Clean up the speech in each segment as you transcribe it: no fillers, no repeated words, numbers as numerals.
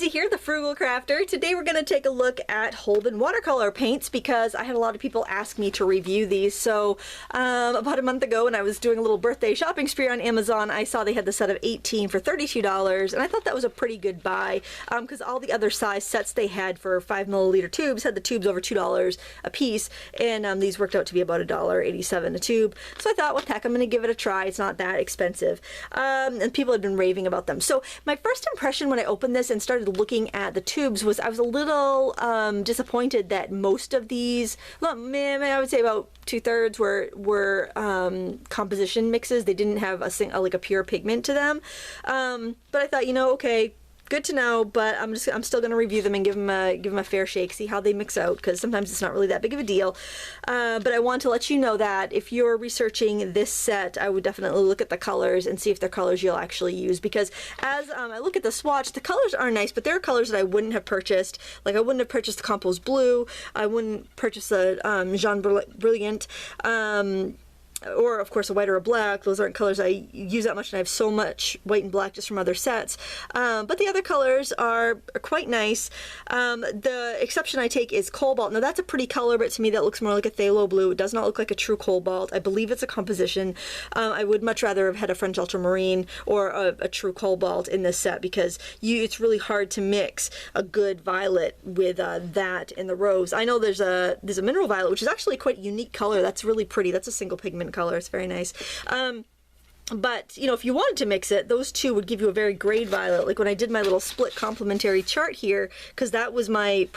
Lindsay here, the Frugal Crafter. Today we're going to take a look at Holbein Watercolor paints because I had a lot of people ask me to review these. So about a month ago when I was doing a little birthday shopping spree on Amazon, I saw they had the set of 18 for $32 and I thought that was a pretty good buy because all the other size sets they had for 5 ml tubes had the tubes over $2 a piece, and these worked out to be about $1.87 a tube. So I thought, what the heck, I'm going to give it a try. It's not that expensive. And people had been raving about them. So my first impression when I opened this and started looking at the tubes was I was a little disappointed that most of these, well, I would say about 2/3 were composition mixes. They didn't have a pure pigment to them. But I thought, you know, okay, good to know, but I'm still going to review them and give them a fair shake, see how they mix out, because sometimes it's not really that big of a deal. But I want to let you know that if you're researching this set, I would definitely look at the colors and see if they're colors you'll actually use, because as I look at the swatch, the colors are nice, but there are colors that I wouldn't have purchased. Like I wouldn't have purchased the Cobalt Blue, I wouldn't purchase the Jaune Brilliant, or of course a white or a black. Those aren't colors I use that much, and I have so much white and black just from other sets. But the other colors are quite nice. The exception I take is Cobalt. Now that's a pretty color, but to me that looks more like a phthalo blue. It does not look like a true Cobalt. I believe it's a composition. I would much rather have had a French ultramarine or a true Cobalt in this set, because it's really hard to mix a good violet with that in the rose. I know there's a mineral violet, which is actually quite a unique color. That's really pretty. That's a single pigment color. It's very nice. But, you know, if you wanted to mix it, those two would give you a very grade violet. Like when I did my little split complementary chart here, because that was my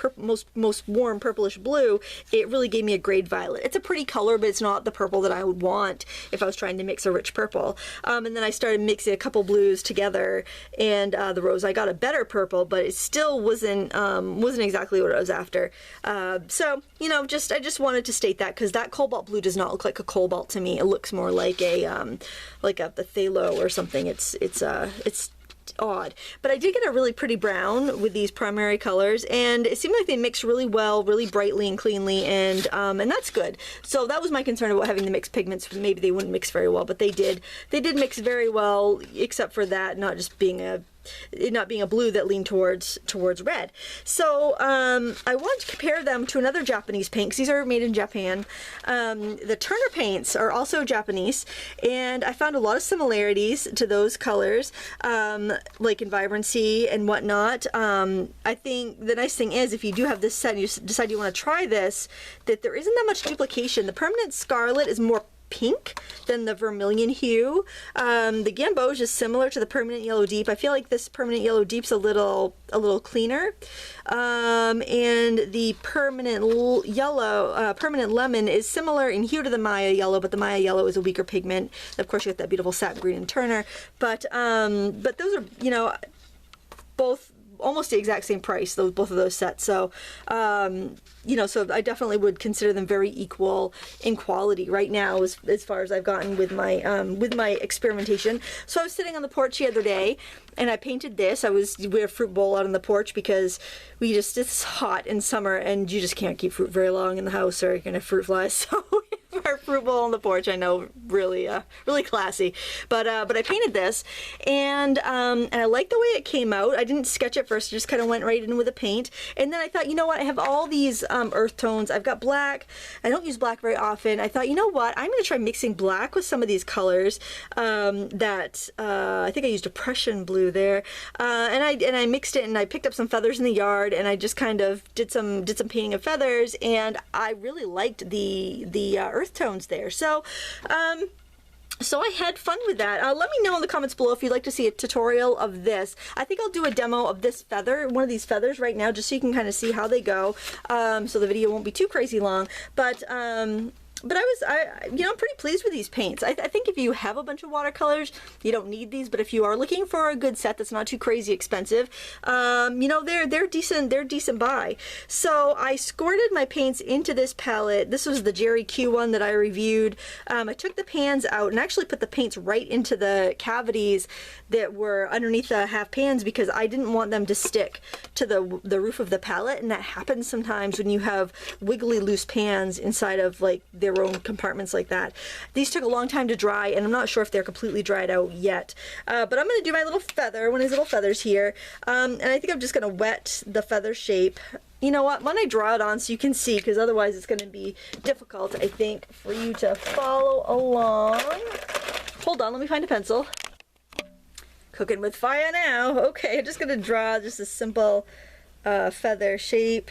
most warm purplish blue, it really gave me a grade violet. It's a pretty color, but it's not the purple that I would want if I was trying to mix a rich purple. And then I started mixing a couple blues together, and the rose, I got a better purple, but it still wasn't exactly what I was after. So, you know, I just wanted to state that, because that Cobalt Blue does not look like a Cobalt to me. It looks more like a phthalo or something. It's odd. But I did get a really pretty brown with these primary colors, and it seemed like they mix really well, really brightly and cleanly, and that's good. So that was my concern about having the mixed pigments. Maybe they wouldn't mix very well, but they did. They did mix very well, except for that not being a blue that leaned towards red. So I want to compare them to another Japanese paint, because these are made in Japan. The Turner paints are also Japanese, and I found a lot of similarities to those colors, like in vibrancy and whatnot. I think the nice thing is, if you do have this set and you decide you want to try this, that there isn't that much duplication. The Permanent Scarlet is more pink than the vermilion hue. The Gamboge is similar to the Permanent Yellow Deep. I feel like this Permanent Yellow Deep's a little cleaner. And the Permanent Yellow, Permanent Lemon is similar in hue to the Maya Yellow, but the Maya Yellow is a weaker pigment. Of course, you get that beautiful satin green in Turner. But those are, you know, both almost the exact same price, both of those sets. So, you know, so I definitely would consider them very equal in quality right now, as far as I've gotten with my experimentation. So I was sitting on the porch the other day, and I painted this. We have a fruit bowl out on the porch because it's hot in summer, and you just can't keep fruit very long in the house, or you're gonna have fruit flies. So our fruit bowl on the porch, I know, really classy. But I painted this, and I like the way it came out. I didn't sketch it first; I just kind of went right in with the paint. And then I thought, you know what? I have all these earth tones. I've got black. I don't use black very often. I thought, you know what? I'm going to try mixing black with some of these colors. I think I used Depression Blue there, and I mixed it, and I picked up some feathers in the yard, and I just kind of did some painting of feathers, and I really liked the earth tones there. So I had fun with that. Let me know in the comments below if you'd like to see a tutorial of this. I think I'll do a demo of this feather, one of these feathers right now, just so you can kind of see how they go. So the video won't be too crazy long, but you know, I'm pretty pleased with these paints. I think if you have a bunch of watercolors, you don't need these, but if you are looking for a good set that's not too crazy expensive, you know, they're decent buy. So I squirted my paints into this palette. This was the Jerry Q one that I reviewed. I took the pans out and actually put the paints right into the cavities that were underneath the half pans, because I didn't want them to stick to the roof of the palette, and that happens sometimes when you have wiggly loose pans inside of like their their own compartments like that. These took a long time to dry, and I'm not sure if they're completely dried out yet. But I'm going to do my little feather, one of these little feathers here. And I think I'm just going to wet the feather shape. You know what, when I draw it on so you can see, because otherwise it's going to be difficult, I think, for you to follow along. Hold on, let me find a pencil. Cooking with fire now. Okay, I'm just going to draw just a simple feather shape.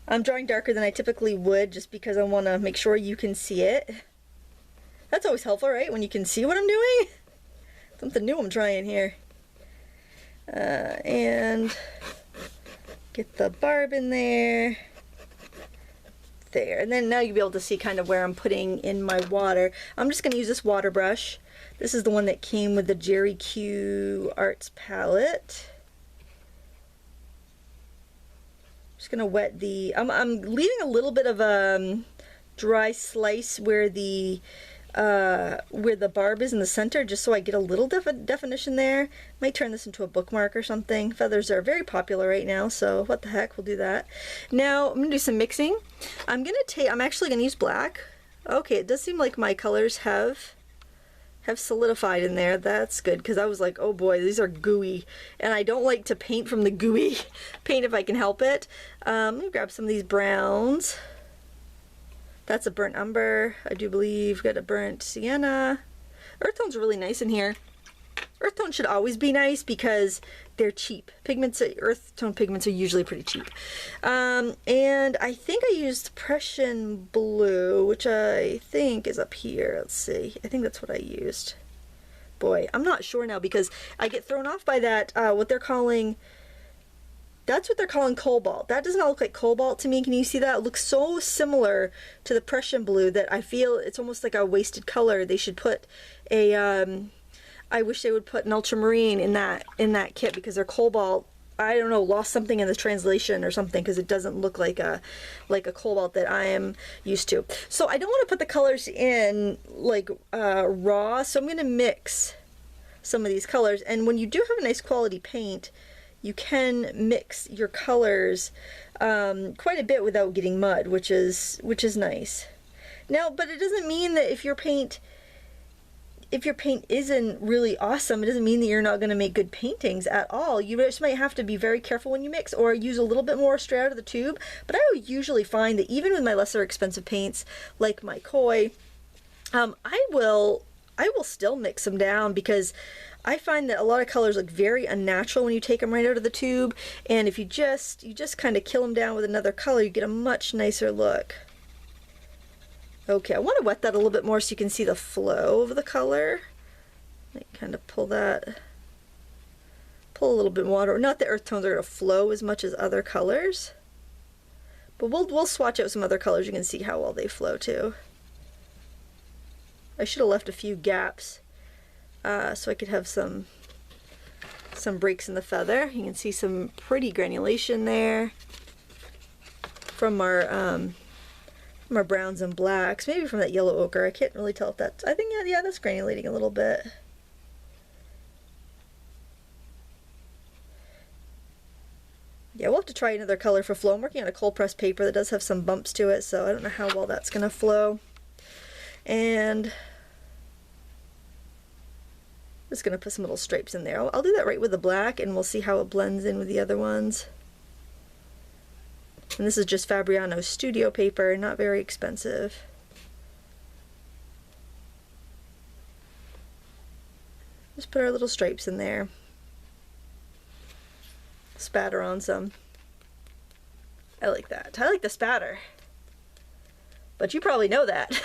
I'm drawing darker than I typically would just because I want to make sure you can see it. That's always helpful, right? When you can see what I'm doing. Something new I'm trying here. And get the barb in there. There. And then now you'll be able to see kind of where I'm putting in my water. I'm just going to use this water brush. This is the one that came with the Jerry Q Arts palette. Just going to wet the... I'm leaving a little bit of a dry slice where the barb is in the center, just so I get a little definition there. Might turn this into a bookmark or something. Feathers are very popular right now, so what the heck, we'll do that. Now I'm gonna do some mixing. I'm actually gonna use black. Okay, it does seem like my colors have solidified in there. That's good, because I was like, oh boy, these are gooey, and I don't like to paint from the gooey paint if I can help it. Let me grab some of these browns. That's a burnt umber, I do believe. Got a burnt sienna. Earth tones are really nice in here. Earth tones should always be nice because they're cheap. Earth tone pigments are usually pretty cheap. And I think I used Prussian Blue, which I think is up here. Let's see. I think that's what I used. Boy, I'm not sure now because I get thrown off by that, what they're calling... That's what they're calling Cobalt. That does not look like Cobalt to me. Can you see that? It looks so similar to the Prussian Blue that I feel it's almost like a wasted color. They should put a, I wish they would put an ultramarine in that kit, because their Cobalt, I don't know, lost something in the translation or something, because it doesn't look like a Cobalt that I am used to. So I don't want to put the colors in like raw, so I'm going to mix some of these colors. And when you do have a nice quality paint, you can mix your colors quite a bit without getting mud, which is nice. Now, but it doesn't mean that if your paint isn't really awesome, it doesn't mean that you're not going to make good paintings at all. You just might have to be very careful when you mix, or use a little bit more straight out of the tube. But I would usually find that even with my lesser expensive paints, like my koi, I will still mix them down, because I find that a lot of colors look very unnatural when you take them right out of the tube, and if you just kind of kill them down with another color, you get a much nicer look. Okay, I want to wet that a little bit more so you can see the flow of the color. Kind of pull a little bit of water. Not that earth tones are going to flow as much as other colors, but we'll swatch out some other colors. You can see how well they flow too. I should have left a few gaps so I could have some breaks in the feather. You can see some pretty granulation there from our browns and blacks, maybe from that yellow ochre. I can't really tell if that's, I think, yeah, that's granulating a little bit. Yeah, we'll have to try another color for flow. I'm working on a cold pressed paper that does have some bumps to it, so I don't know how well that's going to flow. And just going to put some little stripes in there. I'll do that right with the black, and we'll see how it blends in with the other ones. And this is just Fabriano's studio paper, not very expensive. Just put our little stripes in there. Spatter on some. I like that. I like the spatter. But you probably know that.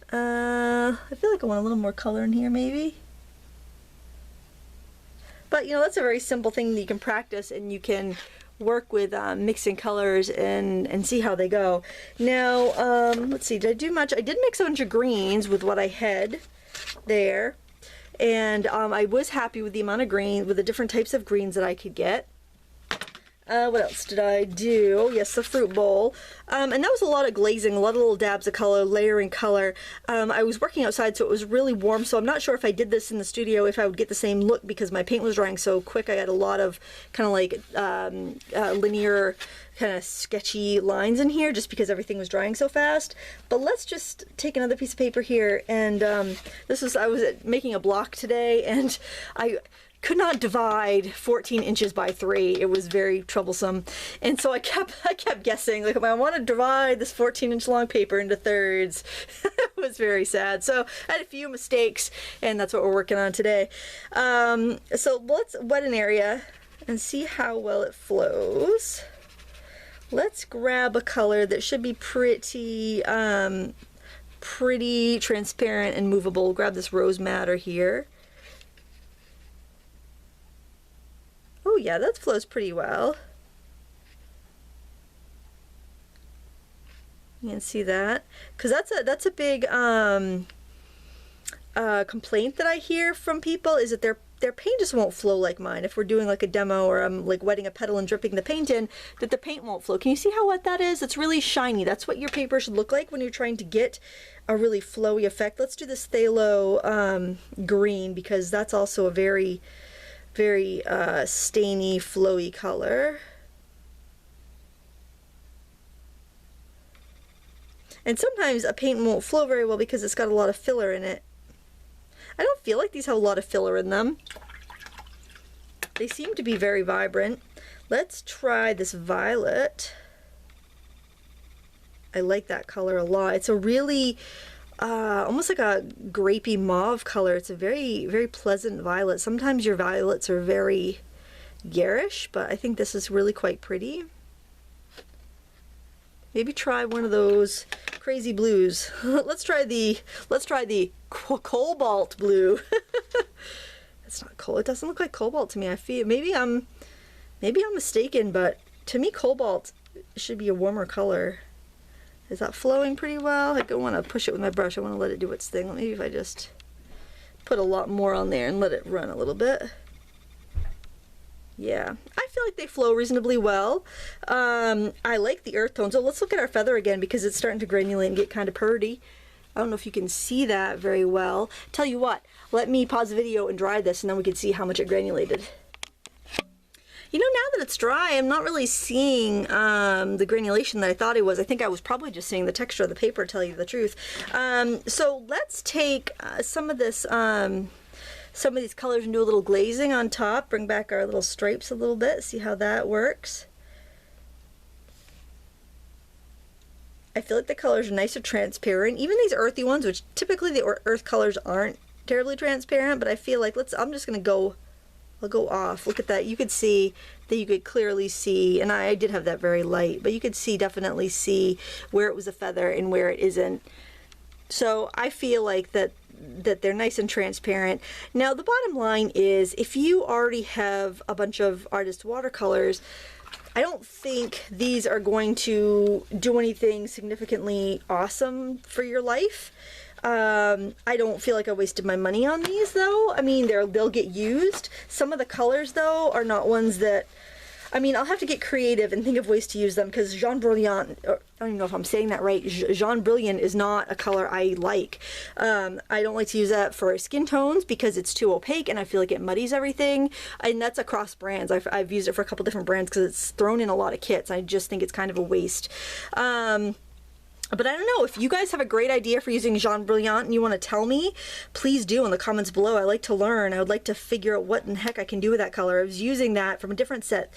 I feel like I want a little more color in here, maybe. But, you know, that's a very simple thing that you can practice, and you can work with mixing colors and see how they go. Now, let's see, did I do much? I did mix a bunch of greens with what I had there, and I was happy with the amount of green, with the different types of greens that I could get. What else did I do? Oh, yes, the fruit bowl. And that was a lot of glazing, a lot of little dabs of color, layering color. I was working outside, so it was really warm, so I'm not sure if I did this in the studio, if I would get the same look because my paint was drying so quick. I had a lot of kind of like linear, kind of sketchy lines in here just because everything was drying so fast. But let's just take another piece of paper here, and I was making a block today, and I could not divide 14 inches by 3. It was very troublesome, and so I kept guessing, like, I want to divide this 14-inch long paper into thirds. It was very sad. So I had a few mistakes, and that's what we're working on today. So let's wet an area and see how well it flows. Let's grab a color that should be pretty transparent and movable. Grab this rose madder here. Oh yeah, that flows pretty well. You can see that, because that's a big complaint that I hear from people, is that their paint just won't flow like mine. If we're doing like a demo or I'm like wetting a petal and dripping the paint in, that the paint won't flow. Can you see how wet that is? It's really shiny. That's what your paper should look like when you're trying to get a really flowy effect. Let's do this phthalo green, because that's also a very stainy, flowy color. And sometimes a paint won't flow very well because it's got a lot of filler in it. I don't feel like these have a lot of filler in them. They seem to be very vibrant. Let's try this violet. I like that color a lot. It's a really almost like a grapey mauve color. It's a very pleasant violet. Sometimes your violets are very garish, but I think this is really quite pretty. Maybe try one of those crazy blues. let's try the Cobalt Blue. It's not cold. It doesn't look like cobalt to me. I feel maybe I'm mistaken, but to me cobalt should be a warmer color. Is that flowing pretty well? I don't want to push it with my brush. I want to let it do its thing. Maybe if I just put a lot more on there and let it run a little bit. Yeah, I feel like they flow reasonably well. I like the earth tones. So let's look at our feather again, because it's starting to granulate and get kind of purdy. I don't know if you can see that very well. Tell you what, let me pause the video and dry this, and then we can see how much it granulated. You know, now that it's dry, I'm not really seeing the granulation that I thought it was. I think I was probably just seeing the texture of the paper, to tell you the truth. So let's take some of these colors and do a little glazing on top. Bring back our little stripes a little bit. See how that works. I feel like the colors are nice and transparent. Even these earthy ones, which typically the earth colors aren't terribly transparent, but I feel like I'm just gonna go. I'll go off. Look at that. You could see that, you could clearly see, and I did have that very light, but you could definitely see where it was a feather and where it isn't. So I feel like that they're nice and transparent. Now the bottom line is, if you already have a bunch of artist watercolors, I don't think these are going to do anything significantly awesome for your life. I don't feel like I wasted my money on these, though. I mean, they'll get used. Some of the colors, though, are not ones that, I mean, I'll have to get creative and think of ways to use them, because Jaune Brilliant, or I don't even know if I'm saying that right, Jaune Brilliant is not a color I like. I don't like to use that for skin tones because it's too opaque and I feel like it muddies everything. And that's across brands. I've used it for a couple different brands because it's thrown in a lot of kits. I just think it's kind of a waste. But I don't know, if you guys have a great idea for using Jaune Brilliant and you want to tell me, please do in the comments below. I like to learn. I would like to figure out what in the heck I can do with that color. I was using that from a different set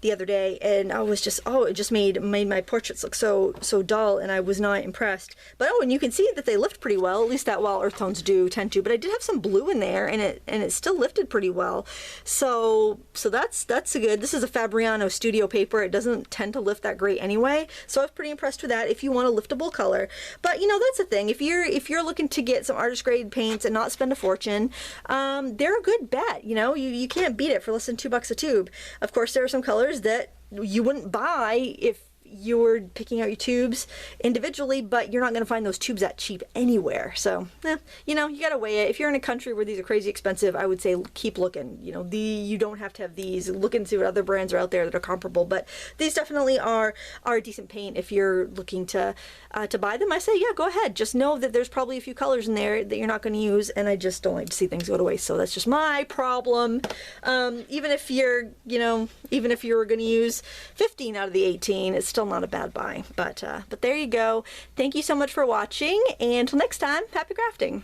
the other day, and I was just, oh, it just made my portraits look so dull, and I was not impressed. But oh, and you can see that they lift pretty well, at least that while earth tones do tend to. But I did have some blue in there, and it still lifted pretty well. So that's good. This is a Fabriano studio paper. It doesn't tend to lift that great anyway. So I was pretty impressed with that if you want a liftable color. But you know, that's the thing. If you're looking to get some artist grade paints and not spend a fortune, they're a good bet. You know, you can't beat it for less than $2 a tube. Of course, there are some colors that you wouldn't buy if you're picking out your tubes individually, but you're not going to find those tubes that cheap anywhere. So, you know, you got to weigh it. If you're in a country where these are crazy expensive, I would say keep looking. You know, you don't have to have these. Look and see what other brands are out there that are comparable, but these definitely are a decent paint. If you're looking to buy them, I say, yeah, go ahead. Just know that there's probably a few colors in there that you're not going to use, and I just don't like to see things go to waste. So that's just my problem. Even if you're, you know, even if you're going to use 15 out of the 18, it's still not a bad buy. But there you go. Thank you so much for watching, and until next time, happy crafting.